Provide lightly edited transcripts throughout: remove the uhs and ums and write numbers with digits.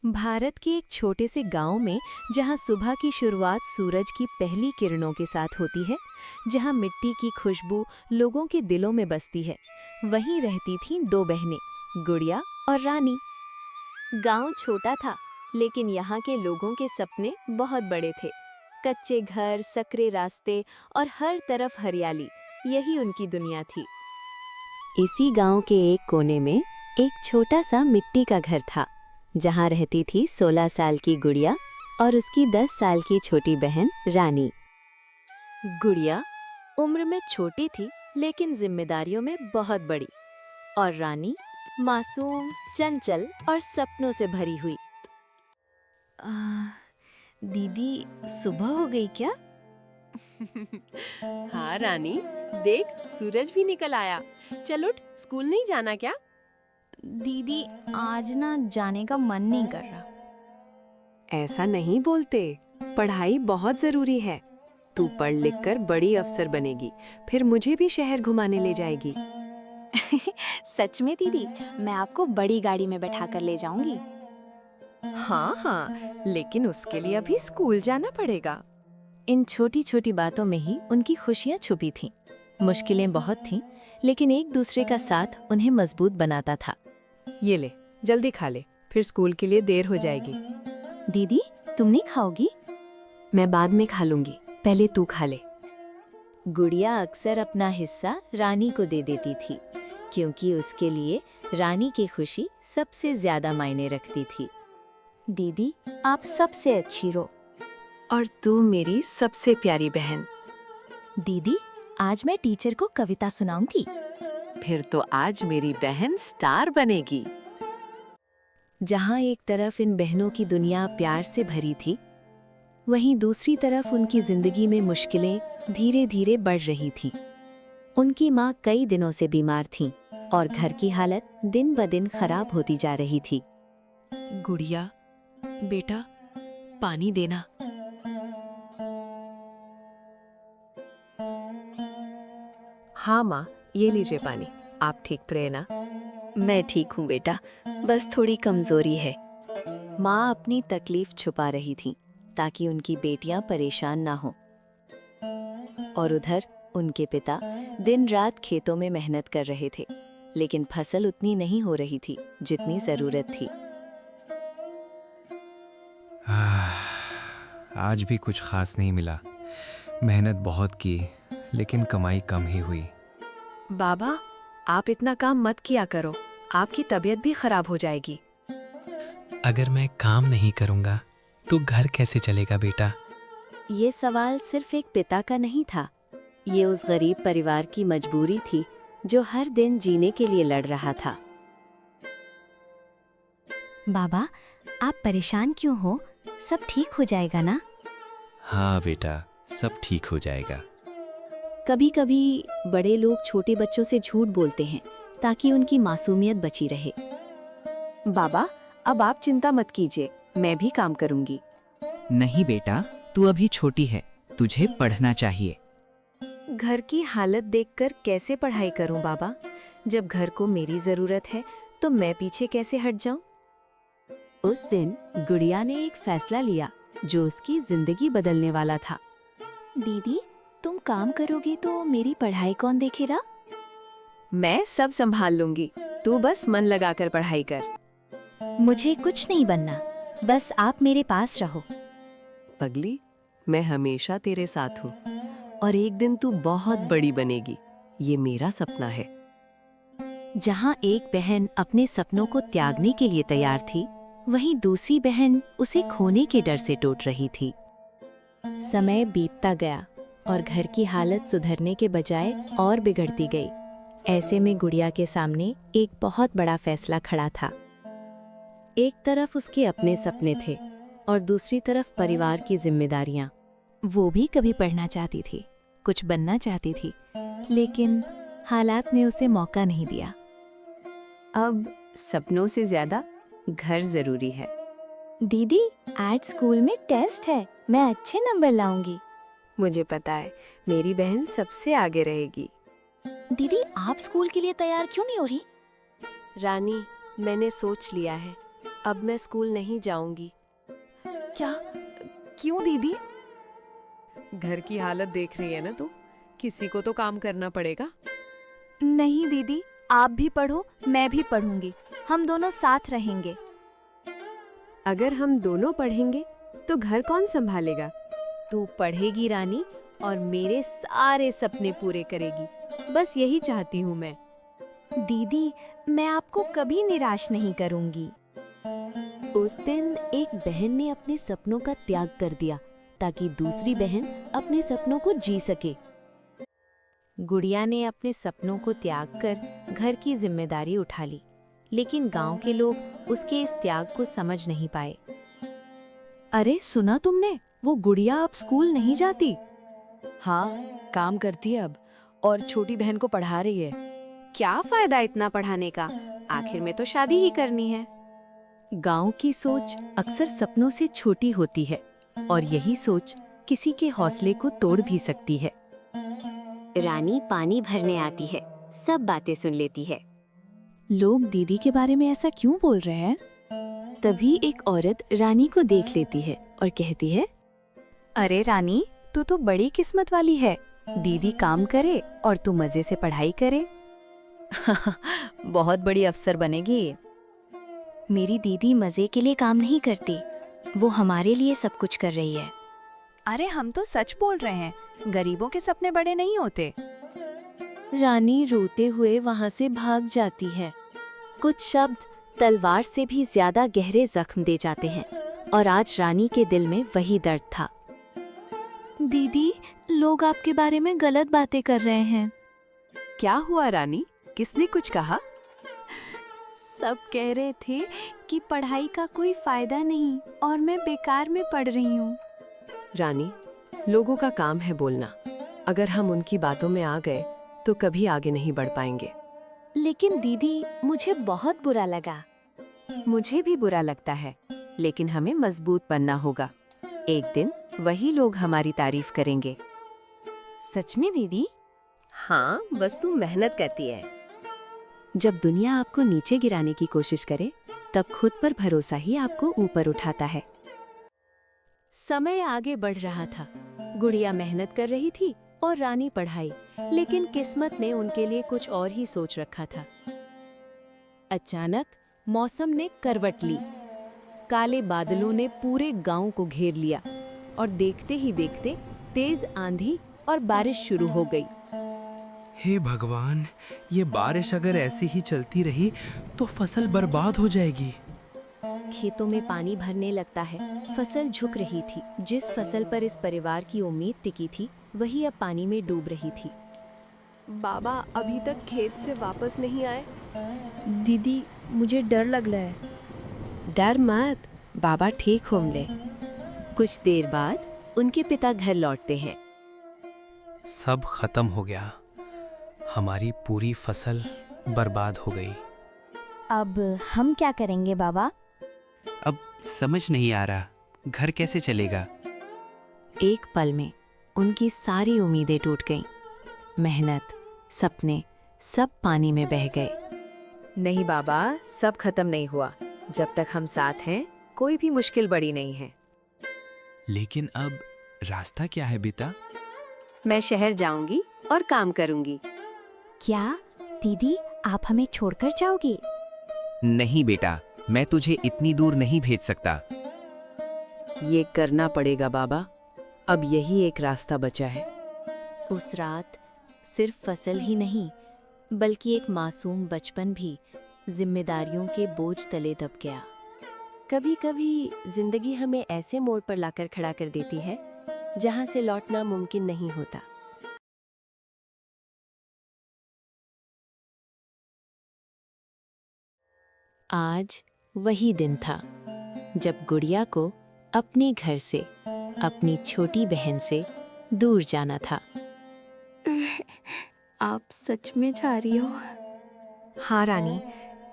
भारत के एक छोटे से गांव में जहां सुबह की शुरुआत सूरज की पहली किरणों के साथ होती है, जहां मिट्टी की खुशबू लोगों के दिलों में बसती है, वहीं रहती थीं दो बहनें, गुड़िया और रानी। गांव छोटा था, लेकिन यहाँ के लोगों के सपने बहुत बड़े थे। कच्चे घर, सकरे रास्ते और हर तरफ हरियाली, यही उनकी दुनिया थी। इसी गांव के एक कोने में एक छोटा सा मिट्टी का घर था, जहां रहती थी 16 साल की गुड़िया और उसकी 10 साल की छोटी बहन रानी। गुड़िया उम्र में छोटी थी, लेकिन जिम्मेदारियों में बहुत बड़ी, और रानी मासूम, चंचल और सपनों से भरी हुई। दीदी, सुबह हो गई क्या? हाँ रानी, देख सूरज भी निकल आया। चल उठ, स्कूल नहीं जाना क्या? दीदी, आज ना जाने का मन नहीं कर रहा। ऐसा नहीं बोलते, पढ़ाई बहुत जरूरी है। तू पढ़ लिख कर बड़ी अफसर बनेगी, फिर मुझे भी शहर घुमाने ले जाएगी। सच में दीदी, मैं आपको बड़ी गाड़ी में बैठा कर ले जाऊंगी। हाँ हाँ, लेकिन उसके लिए अभी स्कूल जाना पड़ेगा। इन छोटी छोटी बातों में ही उनकी खुशियां छुपी थीं। मुश्किलें बहुत थीं, लेकिन एक दूसरे का साथ उन्हें मजबूत बनाता था। ये ले, जल्दी खा ले, फिर स्कूल के लिए देर हो जाएगी। दीदी, तुम नहीं खाओगी? मैं बाद में खा लूंगी, पहले तू खा ले। गुड़िया अक्सर अपना हिस्सा रानी को दे देती थी, क्योंकि उसके लिए रानी की खुशी सबसे ज्यादा मायने रखती थी। दीदी, आप सबसे अच्छी हो। और तू मेरी सबसे प्यारी बहन। दीदी, आज मैं टीचर को कविता सुनाऊंगी। फिर तो आज मेरी बहन स्टार बनेगी। जहाँ एक तरफ इन बहनों की दुनिया प्यार से भरी थी, वहीं दूसरी तरफ उनकी जिंदगी में मुश्किलें धीरे धीरे बढ़ रही थीं। उनकी माँ कई दिनों से बीमार थीं और घर की हालत दिन ब दिन खराब होती जा रही थी। गुड़िया, बेटा, पानी देना। हाँ माँ, ये लीजिए पानी। आप ठीक पड़े ना? मैं ठीक हूँ बेटा, बस थोड़ी कमजोरी है। माँ अपनी तकलीफ छुपा रही थी ताकि उनकी बेटियां परेशान ना हों। और उधर उनके पिता दिन रात खेतों में मेहनत कर रहे थे, लेकिन फसल उतनी नहीं हो रही थी जितनी जरूरत थी। आज भी कुछ खास नहीं मिला। मेहनत बहुत की, लेकिन कमाई कम ही हुई। बाबा, आप इतना काम मत किया करो, आपकी तबीयत भी खराब हो जाएगी। अगर मैं काम नहीं करूँगा तो घर कैसे चलेगा बेटा? ये सवाल सिर्फ एक पिता का नहीं था, ये उस गरीब परिवार की मजबूरी थी जो हर दिन जीने के लिए लड़ रहा था। बाबा, आप परेशान क्यों हो? सब ठीक हो जाएगा ना? हाँ बेटा, सब ठीक हो जाएगा। कभी कभी बड़े लोग छोटे बच्चों से झूठ बोलते हैं ताकि उनकी मासूमियत बची रहे। बाबा, अब आप चिंता मत कीजिए, मैं भी काम करूंगी। नहीं बेटा, तू अभी छोटी है, तुझे पढ़ना चाहिए। घर की हालत देखकर कैसे पढ़ाई करूं बाबा? जब घर को मेरी जरूरत है तो मैं पीछे कैसे हट जाऊं? उस दिन गुड़िया ने एक फैसला लिया जो उसकी जिंदगी बदलने वाला था। दीदी, तुम काम करोगी तो मेरी पढ़ाई कौन देखेगा? मैं सब संभाल लूंगी, तू बस मन लगाकर पढ़ाई कर। मुझे कुछ नहीं बनना, बस आप मेरे पास रहो। पगली, मैं हमेशा तेरे साथ हूँ और एक दिन तू बहुत बड़ी बनेगी, ये मेरा सपना है। जहां एक बहन अपने सपनों को त्यागने के लिए तैयार थी, वहीं दूसरी बहन उसे खोने के डर से टूट रही थी। समय बीतता गया और घर की हालत सुधरने के बजाय और बिगड़ती गई। ऐसे में गुड़िया के सामने एक बहुत बड़ा फैसला खड़ा था। एक तरफ उसके अपने सपने थे और दूसरी तरफ परिवार की जिम्मेदारियां। वो भी कभी पढ़ना चाहती थी, कुछ बनना चाहती थी, लेकिन हालात ने उसे मौका नहीं दिया। अब सपनों से ज्यादा घर जरूरी है। दीदी, आज स्कूल में टेस्ट है, मैं अच्छे नंबर लाऊंगी। मुझे पता है, मेरी बहन सबसे आगे रहेगी। दीदी, आप स्कूल के लिए तैयार क्यों नहीं हो रही? रानी, मैंने सोच लिया है, अब मैं स्कूल नहीं जाऊंगी। क्या? क्यों दीदी? घर की हालत देख रही है ना तू? किसी को तो काम करना पड़ेगा। नहीं दीदी, आप भी पढ़ो, मैं भी पढ़ूंगी। हम दोनों साथ रहेंगे। अगर हम दोनों पढ़ेंगे तो घर कौन संभालेगा? तू पढ़ेगी रानी और मेरे सारे सपने पूरे करेगी। बस यही चाहती हूँ मैं। दीदी, मैं आपको कभी निराश नहीं करूंगी। उस दिन एक बहन ने अपने सपनों का त्याग कर दिया ताकि दूसरी बहन अपने सपनों को जी सके। गुड़िया ने अपने सपनों को त्याग कर घर की जिम्मेदारी उठा ली, लेकिन गांव के लोग उसके इस त्याग को समझ नहीं पाए। अरे सुना तुमने, वो गुड़िया अब स्कूल नहीं जाती। हाँ, काम करती है अब और छोटी बहन को पढ़ा रही है। क्या फायदा इतना पढ़ाने का? आखिर में तो शादी ही करनी है। गांव की सोच अक्सर सपनों से छोटी होती है और यही सोच किसी के हौसले को तोड़ भी सकती है। रानी पानी भरने आती है, सब बातें सुन लेती है। लोग दीदी के बारे में ऐसा क्यों बोल रहे हैं? तभी एक औरत रानी को देख लेती है और कहती है, अरे रानी, तू तो बड़ी किस्मत वाली है। दीदी काम करे और तू मजे से पढ़ाई करे। बहुत बड़ी अफसर बनेगी। मेरी दीदी मजे के लिए काम नहीं करती, वो हमारे लिए सब कुछ कर रही है। अरे हम तो सच बोल रहे हैं, गरीबों के सपने बड़े नहीं होते। रानी रोते हुए वहां से भाग जाती है। कुछ शब्द तलवार से भी ज्यादा गहरे जख्म दे जाते हैं और आज रानी के दिल में वही दर्द था। दीदी, लोग आपके बारे में गलत बातें कर रहे हैं। क्या हुआ रानी? किसने कुछ कहा? सब कह रहे थे कि पढ़ाई का कोई फायदा नहीं और मैं बेकार में पढ़ रही हूँ। रानी, लोगों का काम है बोलना। अगर हम उनकी बातों में आ गए तो कभी आगे नहीं बढ़ पाएंगे। लेकिन दीदी, मुझे बहुत बुरा लगा। मुझे भी बुरा लगता है, लेकिन हमें मजबूत बनना होगा। एक दिन वही लोग हमारी तारीफ करेंगे। सच में दीदी? हाँ, बस तू मेहनत करती है। जब दुनिया आपको नीचे गिराने की कोशिश करे, तब खुद पर भरोसा ही आपको ऊपर उठाता है। समय आगे बढ़ रहा था। गुड़िया मेहनत कर रही थी और रानी पढ़ाई, लेकिन किस्मत ने उनके लिए कुछ और ही सोच रखा था। अचानक मौसम ने करवट ली। काले बादलों ने पूरे गांव को घेर लिया और देखते ही देखते तेज आंधी और बारिश शुरू हो गई। हे भगवान, ये बारिश अगर ऐसे ही चलती रही तो फसल बर्बाद हो जाएगी। खेतों में पानी भरने लगता है। फसल झुक रही थी। जिस फसल पर इस परिवार की उम्मीद टिकी थी, वही अब पानी में डूब रही थी। बाबा अभी तक खेत से वापस नहीं आए। दीदी, मुझे डर लग रहा है। डर मत, बाबा ठीक होंगे। कुछ देर बाद उनके पिता घर लौटते हैं। सब खत्म हो गया। हमारी पूरी फसल बर्बाद हो गई। अब हम क्या करेंगे बाबा? अब समझ नहीं आ रहा, घर कैसे चलेगा। एक पल में उनकी सारी उम्मीदें टूट गईं। मेहनत, सपने, सब पानी में बह गए। नहीं बाबा, सब खत्म नहीं हुआ। जब तक हम साथ हैं, कोई भी मुश्किल बड़ी नहीं है। लेकिन अब रास्ता क्या है बेटा? मैं शहर जाऊंगी और काम करूंगी। क्या दीदी, आप हमें छोड़कर जाओगी? नहीं बेटा, मैं तुझे इतनी दूर नहीं भेज सकता। ये करना पड़ेगा बाबा, अब यही एक रास्ता बचा है। उस रात सिर्फ फसल ही नहीं, बल्कि एक मासूम बचपन भी जिम्मेदारियों के बोझ तले दब गया। कभी कभी जिंदगी हमें ऐसे मोड़ पर लाकर खड़ा कर देती है जहां से लौटना मुमकिन नहीं होता। आज वही दिन था जब गुड़िया को अपने घर से, अपनी छोटी बहन से दूर जाना था। आप सच में जा रही हो? हाँ रानी,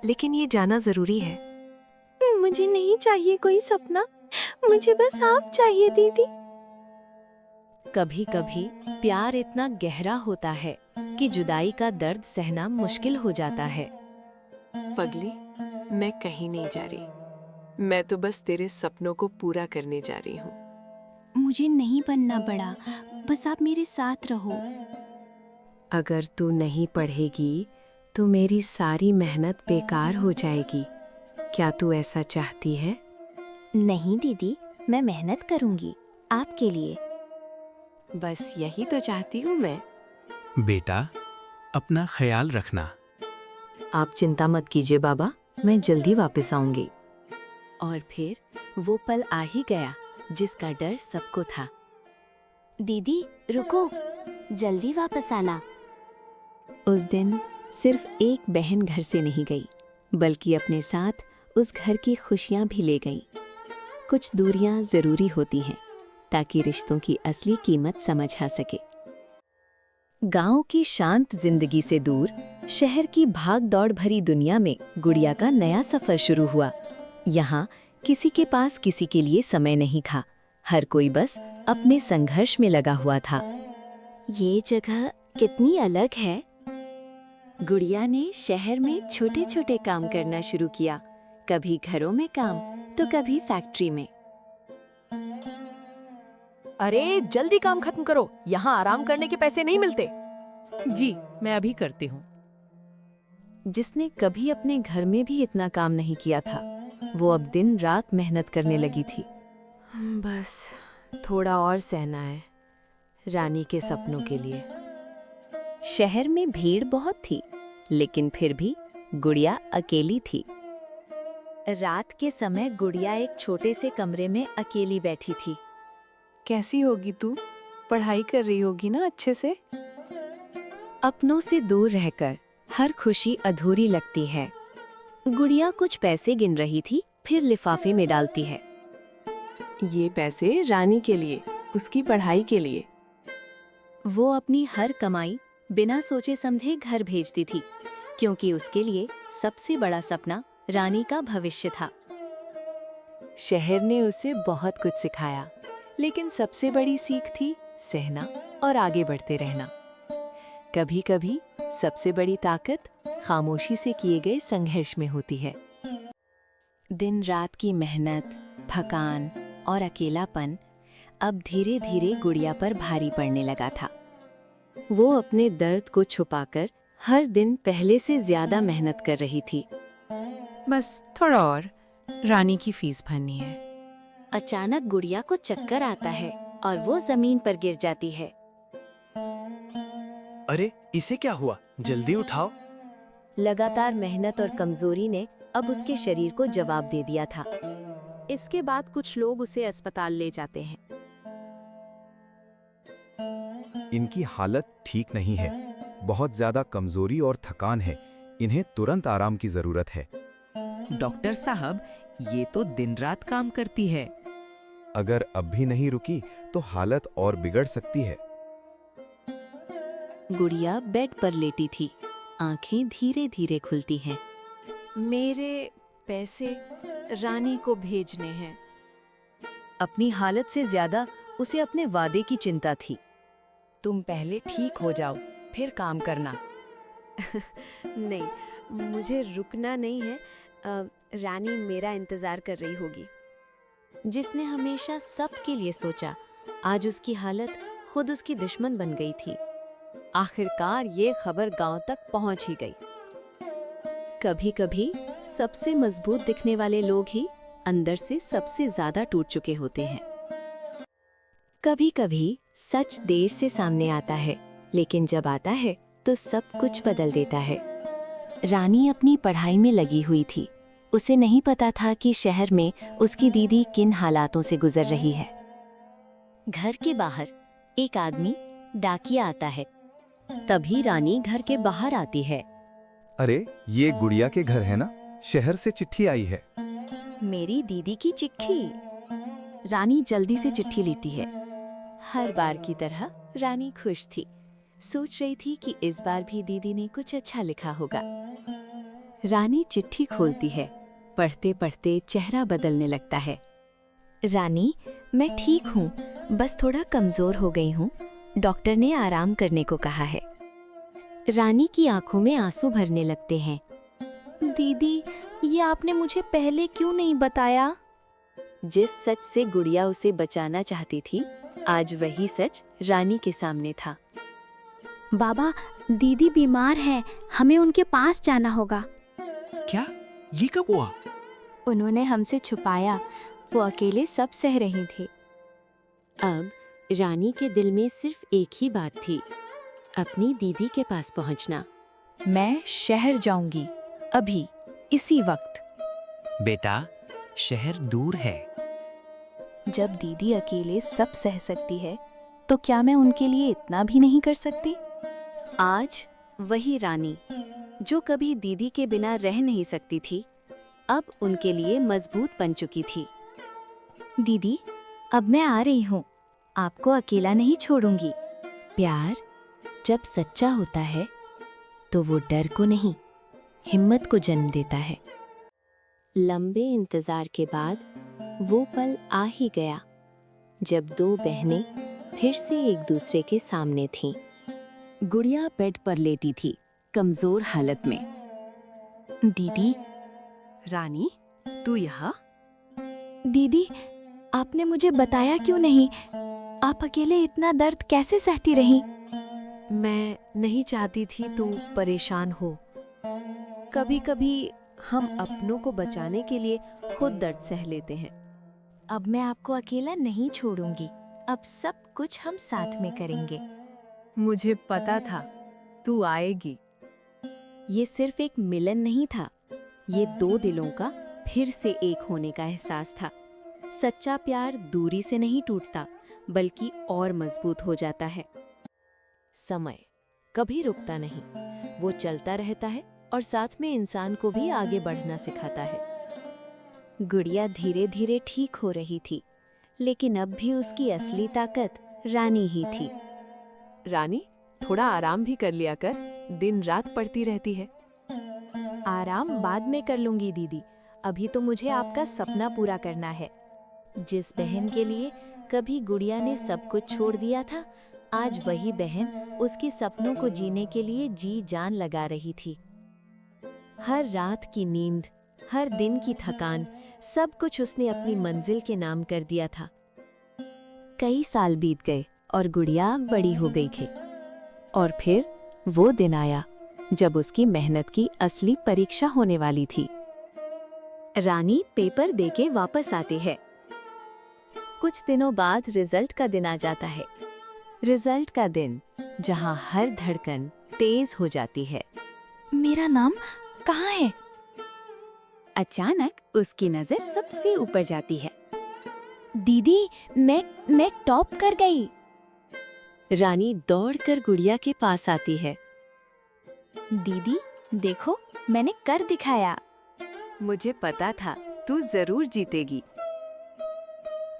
लेकिन ये जाना जरूरी है। मुझे नहीं चाहिए कोई सपना, मुझे बस आप चाहिए दीदी। कभी कभी प्यार इतना गहरा होता है कि जुदाई का दर्द सहना मुश्किल हो जाता है। पगली, मैं कहीं नहीं जा रही। मैं तो बस तेरे सपनों को पूरा करने जा रही हूँ। मुझे नहीं बनना बड़ा, बस आप मेरे साथ रहो। अगर तू नहीं पढ़ेगी तो मेरी सारी मेहनत बेकार हो जाएगी। क्या तू ऐसा चाहती है? नहीं दीदी, मैं मेहनत करूंगी आपके लिए। बस यही तो चाहती हूँ मैं। बेटा, अपना ख्याल रखना। आप चिंता मत कीजिए बाबा, मैं जल्दी वापस आऊंगी। और फिर वो पल आ ही गया जिसका डर सबको था। दीदी रुको, जल्दी वापस आना। उस दिन सिर्फ एक बहन घर से नहीं गई, बल्कि अपने साथ उस घर की खुशियां भी ले गई। कुछ दूरियां जरूरी होती हैं ताकि रिश्तों की असली कीमत समझ आ सके। गांव की शांत जिंदगी से दूर शहर की भाग दौड़ भरी दुनिया में गुड़िया का नया सफर शुरू हुआ। यहाँ किसी के पास किसी के लिए समय नहीं था। हर कोई बस अपने संघर्ष में लगा हुआ था। ये जगह कितनी अलग है। गुड़िया ने शहर में छोटे छोटे काम करना शुरू किया, कभी घरों में काम तो कभी फैक्ट्री में। अरे जल्दी काम खत्म करो, यहाँ आराम करने के पैसे नहीं मिलते। जी, मैं अभी करती हूँ। जिसने कभी अपने घर में भी इतना काम नहीं किया था, वो अब दिन रात मेहनत करने लगी थी। बस थोड़ा और सहना है रानी के सपनों के लिए। शहर में भीड़ बहुत थी, लेकिन फिर भी गुड़िया अकेली थी। रात के समय गुड़िया एक छोटे से कमरे में अकेली बैठी थी। कैसी होगी तू? पढ़ाई कर रही होगी ना अच्छे से? अपनों से दूर रहकर हर खुशी अधूरी लगती है। गुड़िया कुछ पैसे गिन रही थी, फिर लिफाफे में डालती है। ये पैसे रानी के लिए, उसकी पढ़ाई के लिए। वो अपनी हर कमाई बिना सोचे समझे घर भेजती थी, क्योंकि उसके लिए सबसे बड़ा सपना रानी का भविष्य था। शहर ने उसे बहुत कुछ सिखाया, लेकिन सबसे बड़ी सीख थी सहना और आगे बढ़ते रहना। कभी-कभी सबसे बड़ी ताकत खामोशी से किए गए संघर्ष में होती है। दिन रात की मेहनत, थकान और अकेलापन अब धीरे धीरे गुड़िया पर भारी पड़ने लगा था। वो अपने दर्द को छुपाकर हर दिन पहले से ज्यादा मेहनत कर रही थी। बस थोड़ा और, रानी की फीस भरनी है। अचानक गुड़िया को चक्कर आता है और वो जमीन पर गिर जाती है। अरे इसे क्या हुआ? जल्दी उठाओ। लगातार मेहनत और कमजोरी ने अब उसके शरीर को जवाब दे दिया था। इसके बाद कुछ लोग उसे अस्पताल ले जाते हैं। इनकी हालत ठीक नहीं है, बहुत ज्यादा कमजोरी और थकान है। इन्हें तुरंत आराम की जरूरत है। डॉक्टर साहब, ये तो दिन रात काम करती है। अगर अब भी नहीं रुकी तो हालत और बिगड़ सकती है। गुड़िया बेड पर लेटी थी, आंखें धीरे धीरे खुलती हैं। मेरे पैसे रानी को भेजने हैं। अपनी हालत से ज्यादा उसे अपने वादे की चिंता थी। तुम पहले ठीक हो जाओ, फिर काम करना। नहीं, मुझे रुकना नहीं है। रानी मेरा इंतजार कर रही होगी। जिसने हमेशा सबके लिए सोचा, आज उसकी हालत खुद उसकी दुश्मन बन गई थी। आखिरकार ये खबर गांव तक पहुंच ही गई। कभी-कभी सबसे मजबूत दिखने वाले लोग ही अंदर से सबसे ज्यादा टूट चुके होते हैं। कभी-कभी सच देर से सामने आता है, लेकिन जब आता है तो सब कुछ बदल देता है। रानी अपनी पढ़ाई में लगी हुई थी। उसे नहीं पता था कि शहर में उसकी दीदी किन हालातों से गुजर रही है। घर के बाहर एक आदमी डाकिया आता है। तभी रानी घर के बाहर आती है। अरे ये गुड़िया के घर है ना? शहर से चिट्ठी आई है। मेरी दीदी की चिट्ठी। रानी जल्दी से चिट्ठी लेती है। हर बार की तरह रानी खुश थी। सोच रही थी कि इस बार भी दीदी ने कुछ अच्छा लिखा होगा। रानी चिट्ठी खोलती है। पढ़ते पढ़ते चेहरा बदलने लगता है। रानी, मैं ठीक हूँ, बस थोड़ा कमजोर हो गई हूँ। डॉक्टर ने आराम करने को कहा है। रानी की आंखों में आंसू भरने लगते हैं। दीदी, ये आपने मुझे पहले क्यों नहीं बताया? जिस सच से गुड़िया उसे बचाना चाहती थी, आज वही सच रानी के सामने था। बाबा, दीदी बीमार है, हमें उनके पास जाना होगा। क्या? ये कब हुआ? उन्होंने हमसे छुपाया, वो अकेले सब सह रही थी। अब रानी के दिल में सिर्फ एक ही बात थी, अपनी दीदी के पास पहुंचना। मैं शहर जाऊंगी, अभी, इसी वक्त। बेटा, शहर दूर है। जब दीदी अकेले सब सह सकती है, तो क्या मैं उनके लिए इतना भी नहीं कर सकती? आज वही रानी, जो कभी दीदी के बिना रह नहीं सकती थी, अब उनके लिए मजबूत बन चुकी थी। दीदी, अब मैं आ रही हूँ, आपको अकेला नहीं छोड़ूंगी। प्यार जब सच्चा होता है तो वो डर को नहीं, हिम्मत को जन्म देता है। लंबे इंतजार के बाद वो पल आ ही गया, जब दो बहनें फिर से एक दूसरे के सामने थीं। गुड़िया बेड पर लेटी थी, कमजोर हालत में। दीदी, रानी, तू यहाँ? दीदी, आपने मुझे बताया क्यों नहीं? आप अकेले इतना दर्द कैसे सहती रहीं? मैं नहीं चाहती थी तू परेशान हो। कभी कभी हम अपनों को बचाने के लिए खुद दर्द सह लेते हैं। अब मैं आपको अकेला नहीं छोड़ूंगी, अब सब कुछ हम साथ में करेंगे। मुझे पता था तू आएगी। ये सिर्फ एक मिलन नहीं था, ये दो दिलों का फिर से एक होने का एहसास था। सच्चा प्यार दूरी से नहीं टूटता, बल्कि और मजबूत हो जाता है। समय कभी रुकता नहीं, वो चलता रहता है और साथ में इंसान को भी आगे बढ़ना सिखाता है। गुड़िया धीरे धीरे ठीक हो रही थी, लेकिन अब भी उसकी असली ताकत रानी ही थी। रानी, थोड़ा आराम भी कर लिया कर, दिन रात पढ़ती रहती है। आराम बाद में कर लूंगी दीदी, अभी तो मुझे आपका सपना पूरा करना है। जिस बहन के लिए कभी गुड़िया ने सब कुछ छोड़ दिया था, आज वही बहन उसके सपनों को जीने के लिए जी जान लगा रही थी। हर रात की नींद, हर दिन की थकान, सब कुछ उसने अपनी मंजिल के नाम कर दिया था। कई साल बीत गए और गुड़िया बड़ी हो गई थी। और फिर वो दिन आया जब उसकी मेहनत की असली परीक्षा होने वाली थी। रानी पेपर देके वापस आती है। कुछ दिनों बाद रिजल्ट का दिन आ जाता है। रिजल्ट का दिन, जहां हर धड़कन तेज हो जाती है। मेरा नाम कहाँ है? अचानक उसकी नजर सबसे ऊपर जाती है। दीदी, मैं टॉप कर गई। रानी दौड़कर गुड़िया के पास आती है। दीदी, देखो, मैंने कर दिखाया। मुझे पता था तू जरूर जीतेगी।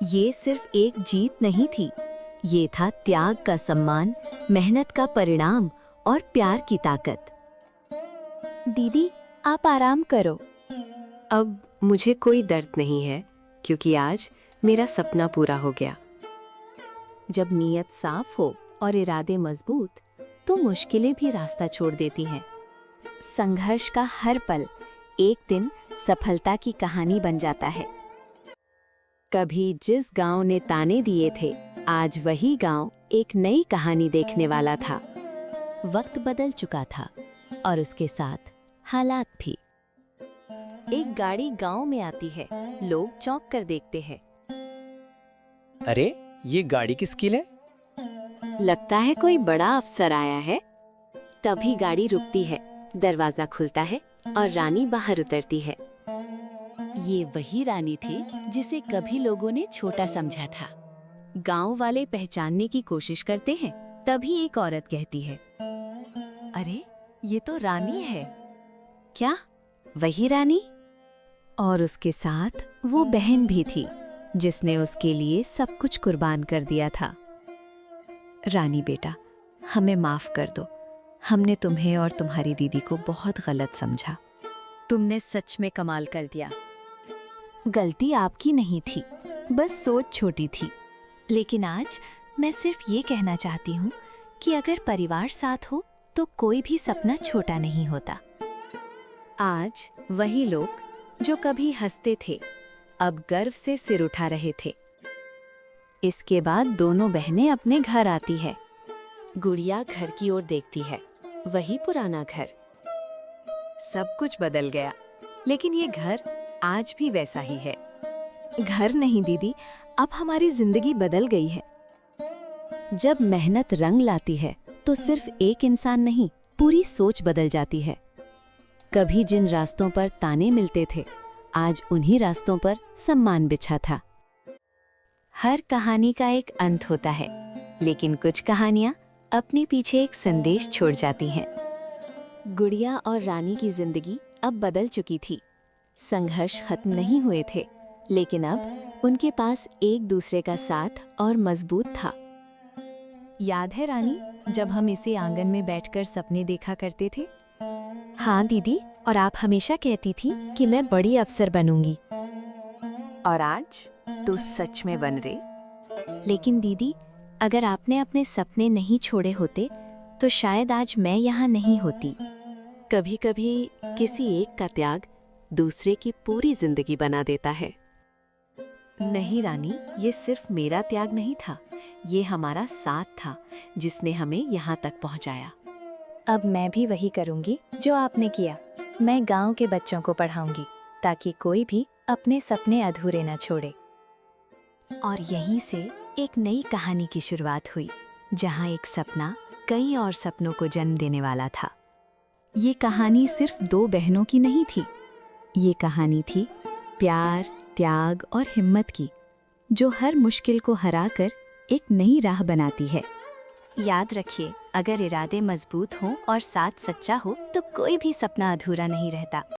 ये सिर्फ एक जीत नहीं थी, ये था त्याग का सम्मान, मेहनत का परिणाम और प्यार की ताकत। दीदी, आप आराम करो। अब मुझे कोई दर्द नहीं है, क्योंकि आज मेरा सपना पूरा हो गया। जब नीयत साफ हो और इरादे मजबूत, तो मुश्किलें भी रास्ता छोड़ देती हैं। संघर्ष का हर पल एक दिन सफलता की कहानी बन जाता है। कभी जिस गांव ने ताने दिए थे, आज वही गांव एक नई कहानी देखने वाला था। वक्त बदल चुका था और उसके साथ हालात भी। एक गाड़ी गांव में आती है, लोग चौंक कर देखते हैं। अरे, ये गाड़ी किसकी है? लगता है कोई बड़ा अफसर आया है। तभी गाड़ी रुकती है, दरवाजा खुलता है और रानी बाहर उतरती है। ये वही रानी थी जिसे कभी लोगों ने छोटा समझा था। गांव वाले पहचानने की कोशिश करते हैं, तभी एक औरत कहती है, अरे, ये तो रानी है। क्या वही रानी? और उसके साथ वो बहन भी थी, जिसने उसके लिए सब कुछ कुर्बान कर दिया था। रानी बेटा, हमें माफ कर दो। हमने तुम्हें और तुम्हारी दीदी को बहुत गलत समझा। तुमने सच में कमाल कर दिया। गलती आपकी नहीं थी, बस सोच छोटी थी। लेकिन आज मैं सिर्फ ये कहना चाहती हूँ कि अगर परिवार साथ हो तो कोई भी सपना छोटा नहीं होता। आज वही लोग जो कभी हंसते थे अब गर्व से सिर उठा रहे थे। इसके बाद दोनों बहनें अपने घर आती है। गुड़िया घर की ओर देखती है, वही पुराना घर। सब कुछ बदल गया, लेकिन ये घर आज भी वैसा ही है। घर नहीं दीदी, अब हमारी जिंदगी बदल गई है। जब मेहनत रंग लाती है तो सिर्फ एक इंसान नहीं, पूरी सोच बदल जाती है। कभी जिन रास्तों पर ताने मिलते थे, आज उन्हीं रास्तों पर सम्मान बिछा था। हर कहानी का एक अंत होता है, लेकिन कुछ कहानियां अपने पीछे एक संदेश छोड़ जाती हैं। गुड़िया और रानी की जिंदगी अब बदल चुकी थी। संघर्ष खत्म नहीं हुए थे, लेकिन अब उनके पास एक दूसरे का साथ और मजबूत था। याद है रानी, जब हम इसी आंगन में बैठकर सपने देखा करते थे? हाँ दीदी, और आप हमेशा कहती थी कि मैं बड़ी अफसर बनूंगी। और आज तू सच में बन रही। लेकिन दीदी, अगर आपने अपने सपने नहीं छोड़े होते तो शायद आज मैं यहाँ नहीं होती। कभी कभी किसी एक का त्याग दूसरे की पूरी जिंदगी बना देता है। नहीं रानी, ये सिर्फ मेरा त्याग नहीं था, ये हमारा साथ था जिसने हमें यहाँ तक पहुँचाया। अब मैं भी वही करूंगी जो आपने किया। मैं गांव के बच्चों को पढ़ाऊंगी ताकि कोई भी अपने सपने अधूरे न छोड़े। और यहीं से एक नई कहानी की शुरुआत हुई, जहाँ एक सपना कई और सपनों को जन्म देने वाला था। ये कहानी सिर्फ दो बहनों की नहीं थी, ये कहानी थी प्यार, त्याग और हिम्मत की, जो हर मुश्किल को हराकर एक नई राह बनाती है। याद रखिए, अगर इरादे मजबूत हों और साथ सच्चा हो तो कोई भी सपना अधूरा नहीं रहता।